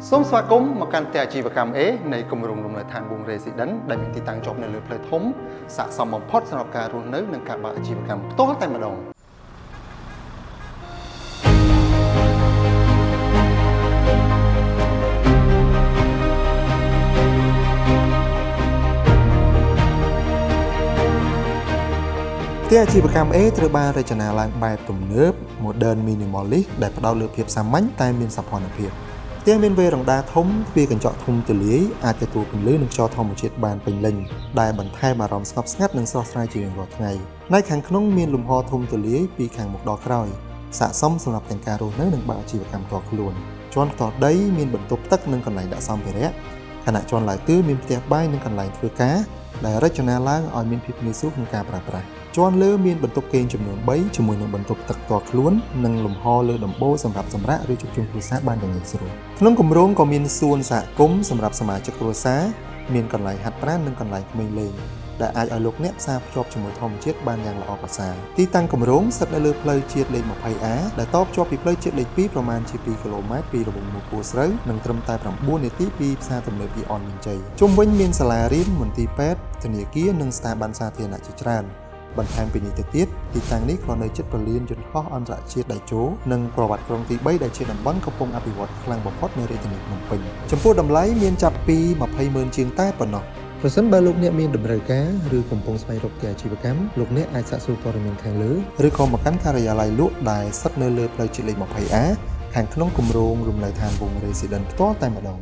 សូមស្វាគមន៍មកកាន់ផ្ទះអាជីវកម្ម A នៃគម្រោងលំនៅឋានវង Residence ដែលមានទីតាំងជាប់នៅលើផ្លូវធំស័ក្តិសមបំផុតសម្រាប់ការរស់នៅនិងការបើកអាជីវកម្មផ្ទាល់តែម្ដងផ្ទះអាជីវកម្ម A ត្រូវបានរចនាឡើងបែបទំនើប Modern Minimalist ដែលផ្ដោតលើភាពសាមញ្ញតែមានសោភ័ណភាពផ្ទះមានវេរណ្ដាធំទ្វារកញ្ចក់ធំទូលាយអាចទទួលពន្លឺនិងខ្យល់ធម្មជាតិបានពេញលេញដែលបន្ថែមអារម្មណ៍ស្ងប់ស្ងាត់និងស្រស់ស្រាយជារៀងរាល់ថ្ងៃនៅខាងក្នុងមានលំហធំទូលាយពីខាងមុខដល់ក្រោយស័ក្តិសមសម្រាប់ទាំងការរស់នៅនិងបើកអាជីវកម្មផ្ទាល់ខ្លួនជាន់ខ្ទស់ដីមានបន្ទប់ទឹកនិងកន្លែងដាក់សម្ភារៈខណៈជាន់ឡើងទិសមានផ្ទះបាយនិងកន្លែងធ្វើការដែលរចនាឡើងឲ្យមានភាពងាយស្រួលក្នុងការប្រើប្រាស់ជាន់លើមានបន្ទប់គេងចំនួន3ជាមួយនឹងបន្ទប់ទឹកផ្ទាល់ខ្លួននិងលំហលើដំបូលសម្រាប់សម្រាកឬជួបជុំគ្រួសារបានយ៉ាងងាយស្រួលក្នុងគម្រោងក៏មានសួនសហគមន៍សម្រាប់សមាជិកគ្រួសារមានកន្លែងហាត់ប្រាណនិងកន្លែងក្មេងលេងដែលអាចឲ្យលោកអ្នកផ្សារភ្ជាប់ជាមួយធម្មជាតិបានយ៉ាងល្អប្រសើរទីតាំងគម្រោងស្ថិតនៅលើផ្លូវជាតិលេខ 20A ដែលតភ្ជាប់ពីផ្លូវជាតិលេខ 2ប្រមាណជា2គីឡូម៉ែត្រពីរង្វង់មុខគួរស្រូវនិងត្រឹមតែ9នាទីពីផ្សារទំនើបអ៊ីអនមានជ័យជុំវិញមានសាលារៀនមន្ទីរពេទ្យធនាគារនិងស្ថាប័នសាធារណៈជាច្រើនបន្ថែមពីនេះទៅទៀតទីតាំងនេះក៏នៅជិតពលានយន្តហោះអន្តរជាតិដៃជោនិងប្រវត្តិក្រុងទី3ដែលជាតំបន់កំពុងអភិវឌ្ឍខ្លាំងបំផុតនៅរាជធានីភ្នំពេញចំពោះតម្លៃមានចាប់ពី 20,000 ជាងតែប៉ុណ្ណោះប្រសិនបើលោកអ្នកមានតម្រូវការឬកំពុងស្វែងរកផ្ទះអាជីវកម្មលោកអ្នកអាចសាកសួរព័ត៌មានខាងលើឬក៏មកកាន់ការិយាល័យលក់ដែលស្ថិតនៅលើផ្លូវជាតិលេខ 20A ខាងក្នុងគម្រោងរំនៅឋានវង Residence ផ្ទាល់តែម្ដង